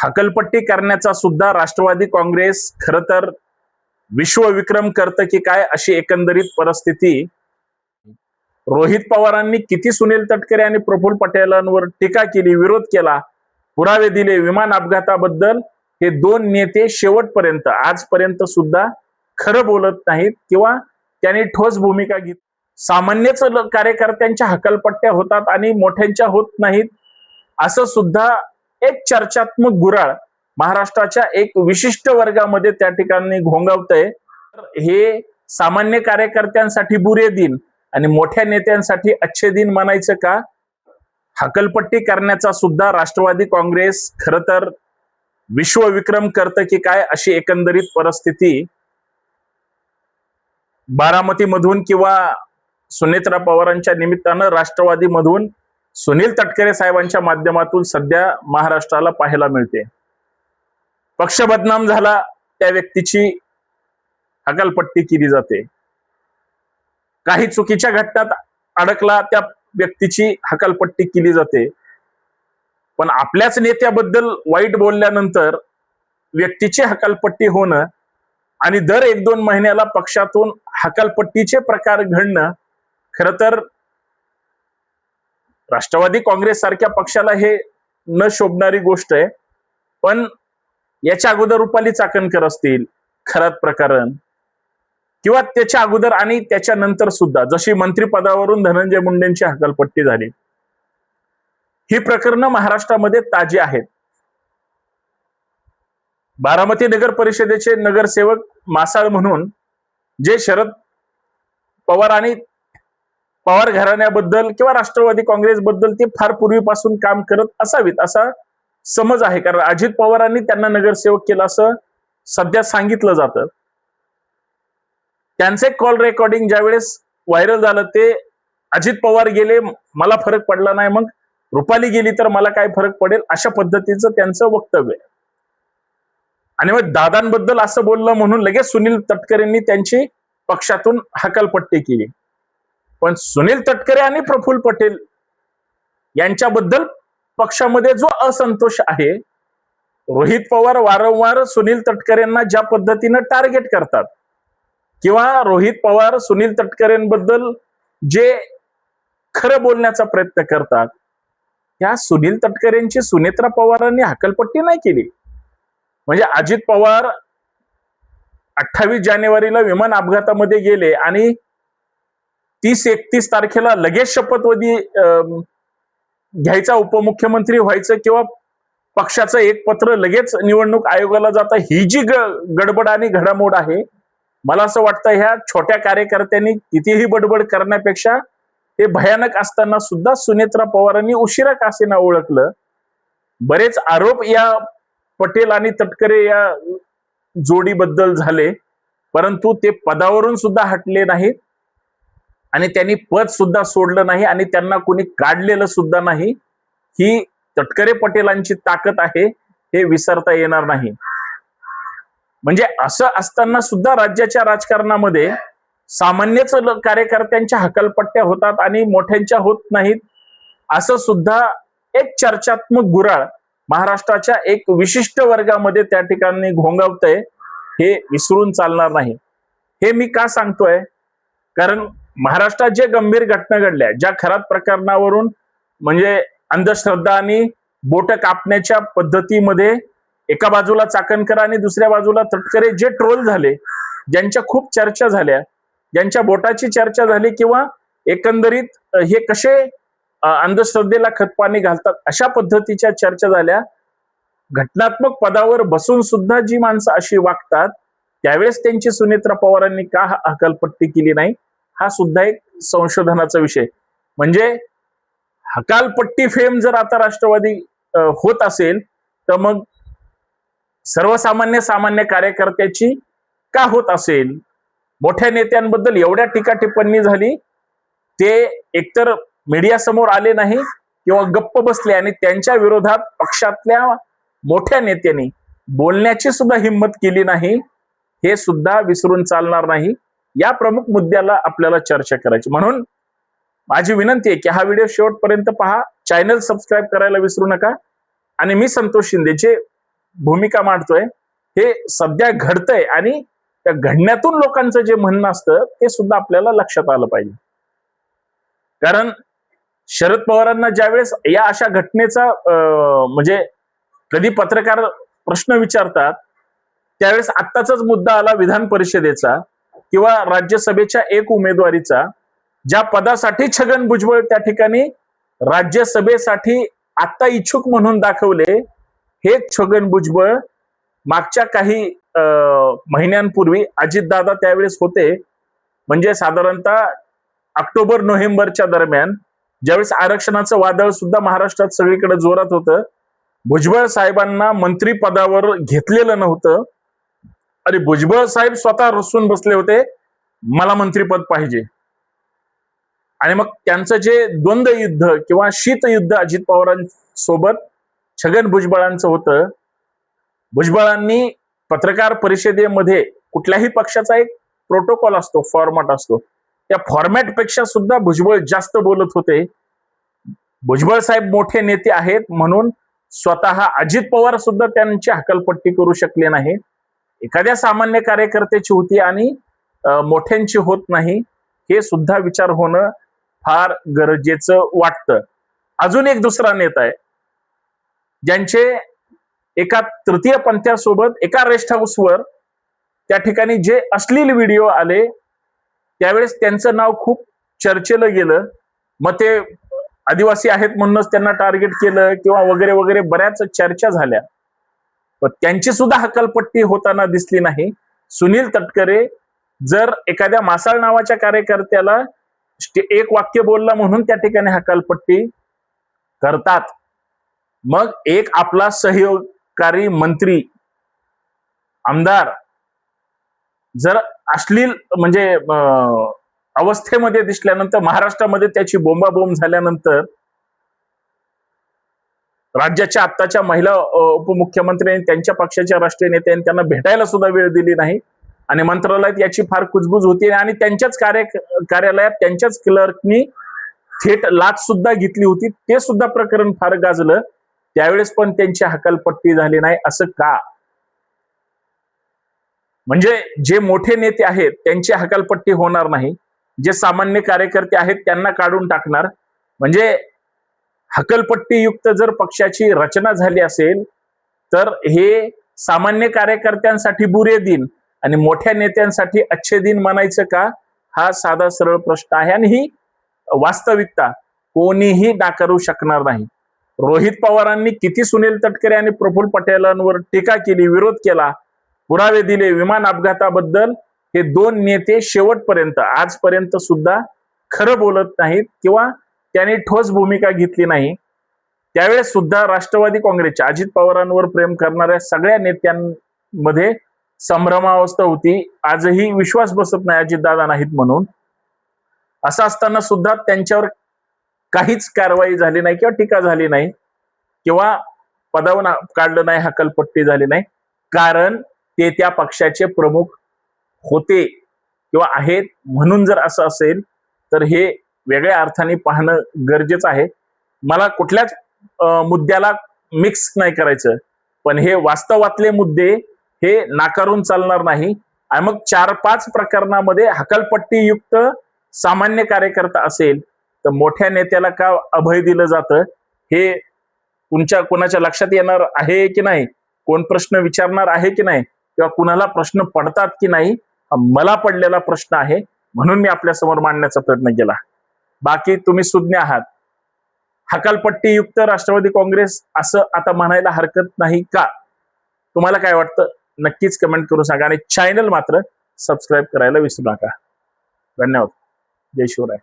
हकलपट्टी करण्याचा सुद्धा राष्ट्रवादी काँग्रेस खरं तर विश्वविक्रम करतं की काय अशी एकंदरीत परिस्थिती. रोहित पवारांनी किती सुनील तटकरे आणि प्रफुल्ल पटेलांवर टीका केली, विरोध केला, पुरावे दिले विमान अपघाताबद्दल, हे दोन नेते शेवटपर्यंत आजपर्यंत सुद्धा खरं बोलत नाहीत किंवा त्यांनी ठोस भूमिका घेतली. सामान्यच कार्यकर्त्यांच्या हकलपट्ट्या होतात आणि मोठ्यांच्या होत नाहीत असं सुद्धा एक चर्चात्मक गुऱ्हाळ महाराष्ट्राच्या एक विशिष्ट वर्गामध्ये त्या ठिकाणी घोंगावतंय. हे सामान्य कार्यकर्त्यांसाठी बुरे दिन आणि मोठ्या नेत्यांसाठी अच्छे दिन म्हणायचं का? हकलपट्टी करण्याचा सुद्धा राष्ट्रवादी काँग्रेस खरं तर विश्वविक्रम करतं की काय अशी एकंदरीत परिस्थिती. बारामतीमधून किंवा सुनेत्रा पवारांच्या निमित्तानं राष्ट्रवादीमधून सुनील तटकरे साहेबांच्या माध्यमातून सध्या महाराष्ट्राला पाहायला मिळते. पक्ष बदनाम झाला त्या व्यक्तीची हकलपट्टी केली जाते. काही चुकीच्या घटनात अडकला त्या व्यक्तीची हकलपट्टी केली जाते. पण आपल्याच नेत्याबद्दल वाईट बोलल्यानंतर व्यक्तीची हकलपट्टी होणं आणि दर 1-2 महिन्याला पक्षातून हकलपट्टीचे प्रकार घडणं खरं तर राष्ट्रवादी काँग्रेस सारख्या पक्षाला हे न शोभणारी गोष्ट आहे. पण याच्या अगोदर रुपाली चाकणकर असतील खरात प्रकरण किंवा त्याच्या अगोदर आणि त्याच्यानंतर सुद्धा जशी मंत्रिपदावरून धनंजय मुंडेंची हकलपट्टी झाली, ही प्रकरणं महाराष्ट्रामध्ये ताजी आहेत. बारामती नगर परिषदेचे नगरसेवक मासाळ म्हणून जे शरद पवार आणि पवार घराण्याबद्दल किंवा राष्ट्रवादी काँग्रेसबद्दल ते फार पूर्वीपासून काम करत असावीत असा समज आहे. कारण अजित पवारांनी त्यांना नगरसेवक केलं असं सध्या सांगितलं जातं. त्यांचे कॉल रेकॉर्डिंग ज्यावेळेस व्हायरल झालं ते अजित पवार गेले मला फरक पडला नाही, मग रुपाली गेली तर मला काय फरक पडेल अशा पद्धतीचं त्यांचं वक्तव्य आहे. आणि मग दादांबद्दल असं बोललं म्हणून लगेच सुनील तटकरेंनी त्यांची पक्षातून हकलपट्टी केली. पण सुनील तटकरे आणि प्रफुल्ल पटेल यांच्याबद्दल पक्षामध्ये जो असंतोष आहे, रोहित पवार वारंवार सुनील तटकरेंना ज्या पद्धतीनं टार्गेट करतात किंवा रोहित पवार सुनील तटकरेंबद्दल जे खरं बोलण्याचा प्रयत्न करतात, त्या सुनील तटकरेंची सुनेत्रा पवारांनी हकलपट्टी नाही केली. म्हणजे अजित पवार 28 जानेवारीला विमान अपघातामध्ये गेले आणि 30-31 तारखेला लगेच शपथविधी घ्यायचा, उपमुख्यमंत्री व्हायचं किंवा पक्षाचं एक पत्र लगेच निवडणूक आयोगाला जातं, ही जी गडबड आणि घडामोड आहे, मला असं वाटतं ह्या छोट्या कार्यकर्त्यांनी कितीही बडबड करण्यापेक्षा हे भयानक असताना सुद्धा सुनेत्रा पवारांनी उशिरा का असेना ओळखलं. बरेच आरोप या पटेल आणि तटकरे या जोडीबद्दल झाले, परंतु ते पदावरून सुद्धा हटले नाहीत आणि त्यांनी पद सुद्धा सोडलं नाही आणि त्यांना कोणी काढलेलं सुद्धा नाही. ही तटकरे पटेलांची ताकद आहे, हे विसरता येणार नाही. म्हणजे असं असताना सुद्धा राज्याच्या राजकारणामध्ये सामान्यच कार्यकर्त्यांच्या हकलपट्ट्या होतात आणि मोठ्यांच्या होत नाहीत असं सुद्धा एक चर्चात्मक गुऱ्हाळ महाराष्ट्राच्या एक विशिष्ट वर्गामध्ये त्या ठिकाणी घोंगावतंय. हे विसरून चालणार नाही. हे मी का सांगतोय? कारण महाराष्ट्रात जे गंभीर घटना घडल्या, ज्या खरात प्रकरणावरून म्हणजे अंधश्रद्धा आणि बोट कापण्याच्या पद्धतीमध्ये एका बाजूला चाकणकर आणि दुसऱ्या बाजूला तटकरे जे ट्रोल झाले, ज्यांच्या खूप चर्चा झाल्या, ज्यांच्या बोटाची चर्चा झाली किंवा एकंदरीत हे कसे अंधश्रद्धेला खतपाणी घालतात अशा पद्धतीच्या चर्चा झाल्या. घटनात्मक पदावर बसून सुद्धा जी माणसं अशी वागतात, त्यावेळेस त्यांची सुनेत्रा पवारांनी का हकलपट्टी केली नाही, हा सुद्धा एक संशोधनाचा विषय. म्हणजे हकालपट्टी फेम जर आता राष्ट्रवादी होत असेल तर मग सामान्य कार्यकर्त्याची का होत असेल? मोठ्या नेत्यांबद्दल एवढ्या टीका टिप्पणी झाली, ते एकतर मीडिया समोर आले नाही किंवा गप्प बसले आणि त्यांच्या विरोधात पक्षातल्या मोठ्या नेत्यांनी बोलण्याची सुद्धा हिंमत केली नाही. हे सुद्धा विसरून चालणार नाही. या प्रमुख मुद्द्याला आपल्याला चर्चा करायची. म्हणून माझी विनंती आहे की हा व्हिडिओ शेवटपर्यंत पहा, चॅनल सबस्क्राईब करायला विसरू नका. आणि मी संतोष शिंदे, जे भूमिका मांडतोय हे सध्या घडतंय आणि त्या घडण्यातून लोकांचं जे म्हणणं असतं ते सुद्धा आपल्याला लक्षात आलं पाहिजे. कारण शरद पवारांना ज्यावेळेस या अशा घटनेचा म्हणजे कधी पत्रकार प्रश्न विचारतात त्यावेळेस आत्ताचाच मुद्दा आला विधान परिषदेचा किंवा राज्यसभेच्या एक उमेदवारीचा, ज्या पदासाठी छगन भुजबळ त्या ठिकाणी राज्यसभेसाठी आता इच्छुक म्हणून दाखवले, हे छगन भुजबळ मागच्या काही महिन्यांपूर्वी अजितदादा त्यावेळेस होते, म्हणजे साधारणतः ऑक्टोबर नोव्हेंबरच्या दरम्यान ज्यावेळेस आरक्षणाचं वादळ सुद्धा महाराष्ट्रात सगळीकडे जोरात होतं, भुजबळ साहेबांना मंत्री पदावर घेतलेलं नव्हतं आणि भुजबळ साहेब स्वतः रसून बसले होते, मला मंत्रीपद पाहिजे. आणि मग त्यांचं जे द्वंद्व युद्ध किंवा शीतयुद्ध अजित पवारांसोबत छगन भुजबळांचं होतं, भुजबळांनी पत्रकार परिषदेमध्ये कुठल्याही पक्षाचा एक प्रोटोकॉल असतो, फॉर्मॅट असतो, त्या फॉर्मॅट पेक्षा सुद्धा भुजबळ जास्त बोलत होते. भुजबळ साहेब मोठे नेते आहेत म्हणून स्वतः अजित पवार सुद्धा त्यांची हकालपट्टी करू शकले नाही. एखाद्या सामान्य कार्यकर्त्याची होती आणि मोठ्यांची होत नाही, हे सुद्धा विचार होणं फार गरजेचं वाटतं. अजून एक दुसरा नेता आहे ज्यांचे एका तृतीय पंथासोबत एका रेस्ट हाऊसवर त्या ठिकाणी जे अश्लील व्हिडिओ आले त्यावेळेस त्यांचं नाव खूप चर्चेला गेलं. मग ते आदिवासी आहेत म्हणूनच त्यांना टार्गेट केलं किंवा वगैरे वगैरे बऱ्याच चर्चा झाल्या, पण त्यांची सुद्धा हकालपट्टी होताना दिसली नाही. सुनील तटकरे जर एखाद्या मासाळ नावाच्या कार्यकर्त्याला एक वाक्य बोलला म्हणून त्या ठिकाणी हकालपट्टी करतात, मग एक आपला सहयोगी मंत्री आमदार जर अश्लील म्हणजे अवस्थेमध्ये दिसल्यानंतर महाराष्ट्रामध्ये त्याची बोंबाबोंब झाल्यानंतर राज्याच्या आत्ताच्या महिला उपमुख्यमंत्र्यांनी त्यांच्या पक्षाच्या राष्ट्रीय नेत्यांनी त्यांना भेटायला सुद्धा वेळ दिली नाही आणि मंत्रालयात याची फार कुजबूज होती आणि त्यांच्याच कार्यालयात त्यांच्याच क्लर्कनी थेट लाच सुद्धा घेतली होती. ते सुद्धा प्रकरण फार गाजलं, त्यावेळेस पण त्यांची हकालपट्टी झाली नाही. असं का? म्हणजे जे मोठे नेते आहेत त्यांची हकालपट्टी होणार नाही, जे सामान्य कार्यकर्ते आहेत त्यांना काढून टाकणार. म्हणजे हकालपट्टीयुक्त जर पक्षाची रचना झाली असेल तर हे सामान्य कार्यकर्त्यांसाठी बुरे दिन आणि मोठ्या नेत्यांसाठी अच्छे दिन म्हणायचं का? हा साधा सरळ प्रश्न आहे आणि ही वास्तविकता कोणीही नाकारू शकणार नाही. रोहित पवारांनी किती सुनील तटकरे आणि प्रफुल्ल पटेलांवर टीका केली, विरोध केला, पुरावे दिले विमान अपघाताबद्दल, हे दोन नेते शेवटपर्यंत आजपर्यंत सुद्धा खरं बोलत नाहीत किंवा त्यांनी ठोस भूमिका घेतली नाही. त्यावेळेस सुद्धा राष्ट्रवादी काँग्रेसच्या अजित पवारांवर प्रेम करणाऱ्या सगळ्या नेत्यांमध्ये संभ्रमावस्था होती. आजही विश्वास बसत नाही अजितदादा नाहीत म्हणून. असं असताना सुद्धा त्यांच्यावर काहीच कारवाई झाली नाही किंवा टीका झाली नाही किंवा पदावरून काढलं नाही, हकालपट्टी झाली नाही, कारण ते त्या पक्षाचे प्रमुख होते किंवा आहेत म्हणून. जर असं असेल तर हे वेगळ्या अर्थाने पाहणं गरजेचं आहे. मला कुठल्याच मुद्द्याला मिक्स नाही करायचं, पण हे वास्तवातले मुद्दे हे नाकारून चालणार नाही. आणि मग 4-5 प्रकरणामध्ये हकालपट्टीयुक्त सामान्य कार्यकर्ता असेल तर मोठ्या नेत्याला का अभय दिलं जातं हे कोणाच्या लक्षात येणार आहे की नाही, कोण प्रश्न विचारणार आहे की नाही किंवा कुणाला प्रश्न पडतात की नाही, मला पडलेला प्रश्न आहे म्हणून मी आपल्या समोर मांडण्याचा प्रयत्न केला. बाकी तुम्ही सुज्ञ आहात. हकालपट्टीयुक्त राष्ट्रवादी काँग्रेस असं आता म्हणायला हरकत नाही का? तुम्हाला काय वाटतं नक्कीच कमेंट करून सांगा आणि चॅनल मात्र सबस्क्राईब करायला विसरू नका. धन्यवाद. जय शिवराय.